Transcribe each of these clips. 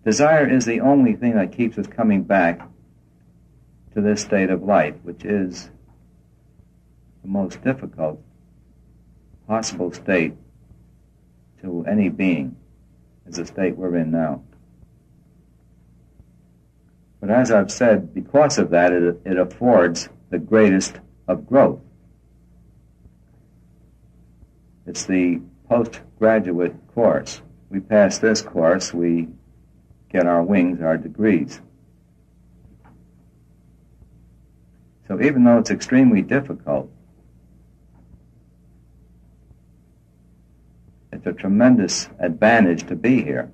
Desire is the only thing that keeps us coming back to this state of life, which is the most difficult possible state to any being, is the state we're in now. But as I've said, because of that, it affords the greatest of growth. It's the postgraduate course. We pass this course, we get our wings, our degrees. So even though it's extremely difficult, it's a tremendous advantage to be here.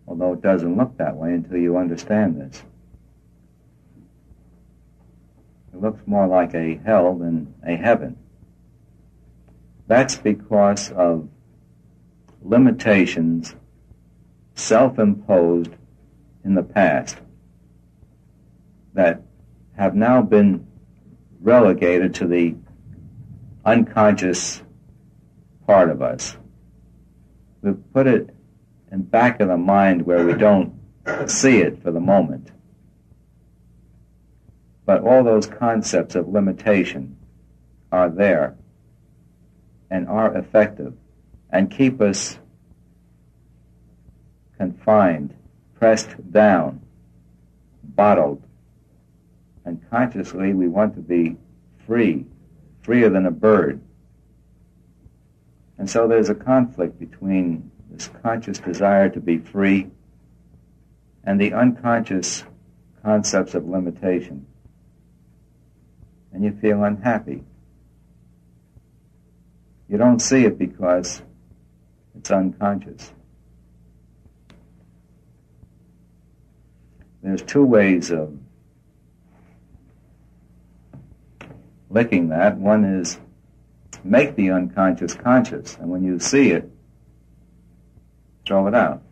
Although it doesn't look that way until you understand this. It looks more like a hell than a heaven. That's because of limitations self-imposed in the past that have now been relegated to the unconscious part of us. We've put it in back of the mind where we don't see it for the moment. But all those concepts of limitation are there and are effective and keep us confined, pressed down, bottled. And consciously we want to be free, freer than a bird. And so there's a conflict between this conscious desire to be free and the unconscious concepts of limitation. And you feel unhappy. You don't see it because it's unconscious. There's two ways of licking that. One is make the unconscious conscious, and when you see it, throw it out.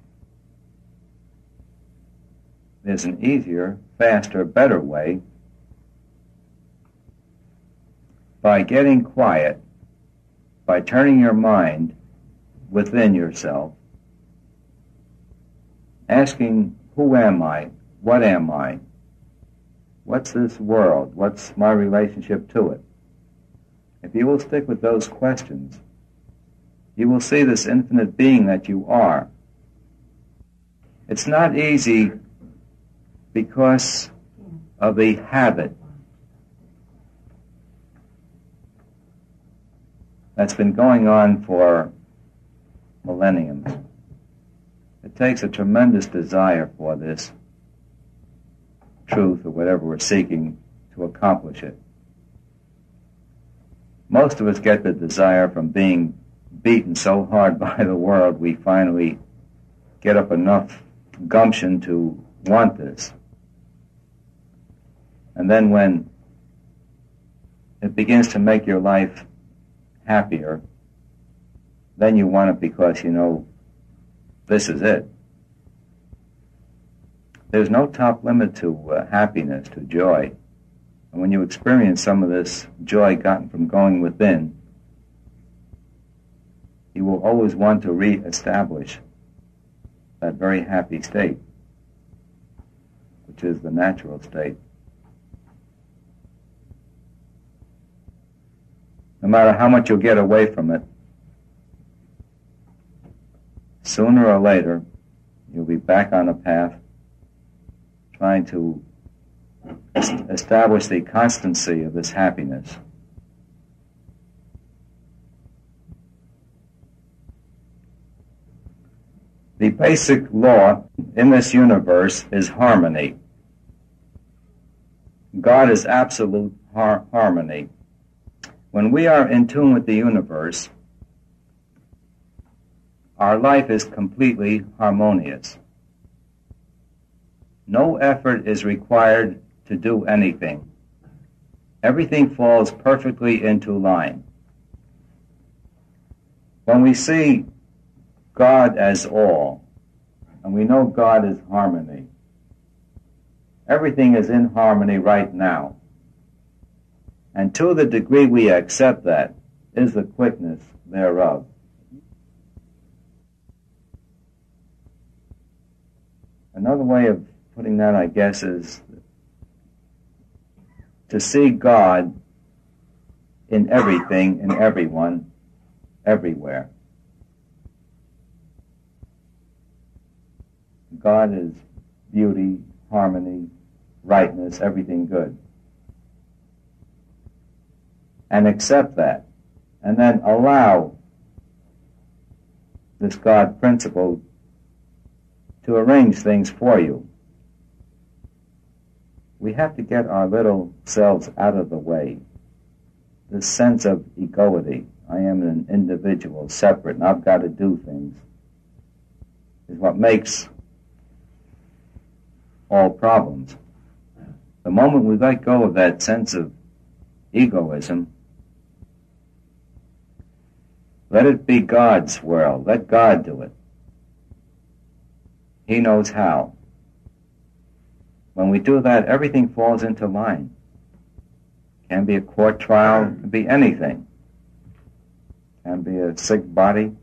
There's an easier, faster, better way by getting quiet, by turning your mind within yourself, asking, who am I? What am I? What's this world? What's my relationship to it? If you will stick with those questions, you will see this infinite being that you are. It's not easy because of the habit that's been going on for millenniums. It takes a tremendous desire for this truth or whatever we're seeking to accomplish it. Most of us get the desire from being beaten so hard by the world we finally get up enough gumption to want this. And then when it begins to make your life happier, then you want it because you know this is it. There's no top limit to happiness, to joy. And when you experience some of this joy gotten from going within, you will always want to re-establish that very happy state, which is the natural state. No matter how much you'll get away from it, sooner or later, you'll be back on the path, trying to establish the constancy of this happiness. The basic law in this universe is harmony. God is absolute harmony. When we are in tune with the universe, our life is completely harmonious. No effort is required to do anything. Everything falls perfectly into line. When we see God as all, and we know God is harmony, everything is in harmony right now. And to the degree we accept that is the quickness thereof. Another way of putting that, I guess, is to see God in everything, in everyone, everywhere. God is beauty, harmony, rightness, everything good. And accept that. And then allow this God principle to arrange things for you. We have to get our little selves out of the way. This sense of egoity, I am an individual, separate, and I've got to do things, is what makes all problems. The moment we let go of that sense of egoism, let it be God's world. Let God do it. He knows how. When we do that, everything falls into line. It can be a court trial, it can be anything. It can be a sick body.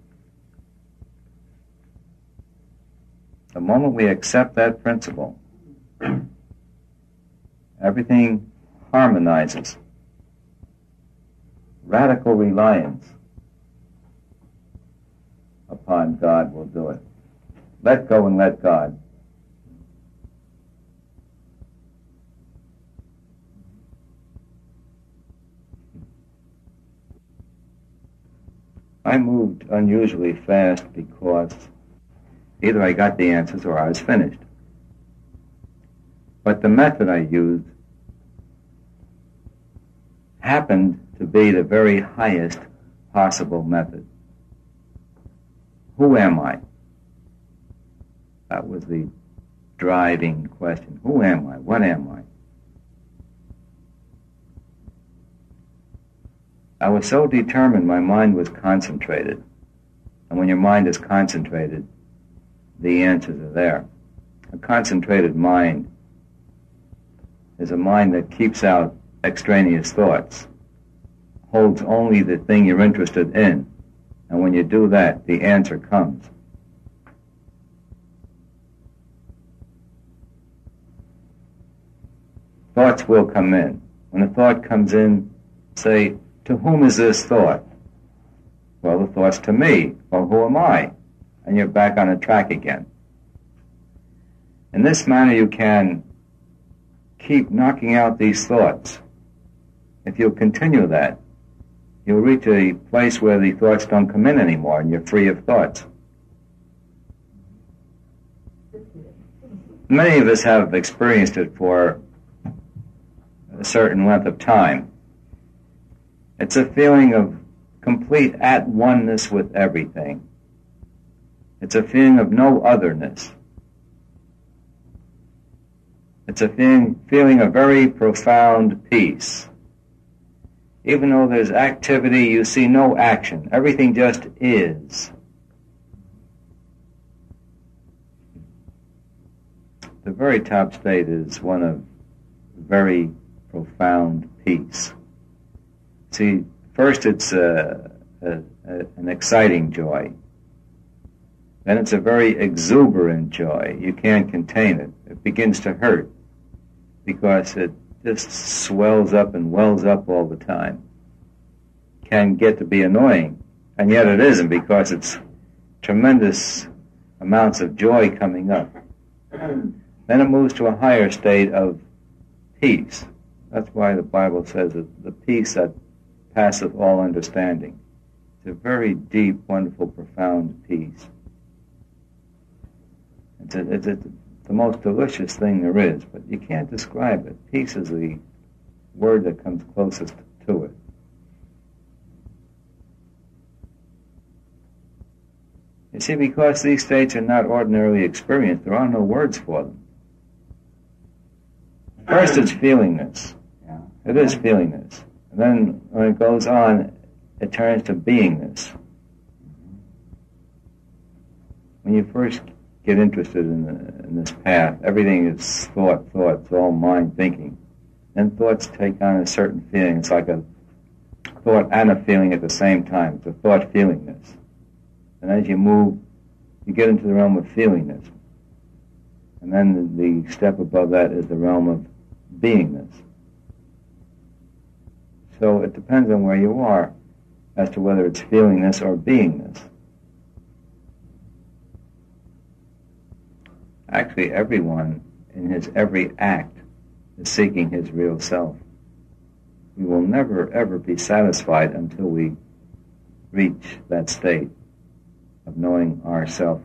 The moment we accept that principle, everything harmonizes. Radical reliance upon God will do it. Let go and let God. I moved unusually fast because either I got the answers or I was finished. But the method I used happened to be the very highest possible method. Who am I? That was the driving question. Who am I? What am I? I was so determined, my mind was concentrated. And when your mind is concentrated, the answers are there. A concentrated mind is a mind that keeps out extraneous thoughts, holds only the thing you're interested in. And when you do that, the answer comes. Thoughts will come in. When a thought comes in, say, to whom is this thought? Well, the thought's to me. Well, who am I? And you're back on the track again. In this manner, you can keep knocking out these thoughts. If you continue that, you'll reach a place where the thoughts don't come in anymore and you're free of thoughts. Many of us have experienced it for a certain length of time. It's a feeling of complete at-oneness with everything. It's a feeling of no otherness. It's a feeling of very profound peace. Even though there's activity, you see no action. Everything just is. The very top state is one of very profound peace. See, first it's an exciting joy. Then it's a very exuberant joy. You can't contain it. It begins to hurt because it just swells up and wells up all the time. Can get to be annoying, and yet it isn't, because it's tremendous amounts of joy coming up. Then it moves to a higher state of peace. That's why the Bible says that the peace that passeth all understanding. It's a very deep, wonderful, profound peace. It's the most delicious thing there is, but you can't describe it. Peace is the word that comes closest to it. You see, because these states are not ordinarily experienced, there are no words for them. First, it's feelingness. Yeah. It is feelingness. And then, when it goes on, it turns to beingness. When you first get interested in this path, everything is thought, it's all mind thinking. Then thoughts take on a certain feeling. It's like a thought and a feeling at the same time. It's a thought feelingness. And as you move, you get into the realm of feelingness. And then the step above that is the realm of beingness. So it depends on where you are as to whether it's feelingness or beingness. Actually, everyone in his every act is seeking his real self. We will never, ever be satisfied until we reach that state of knowing ourself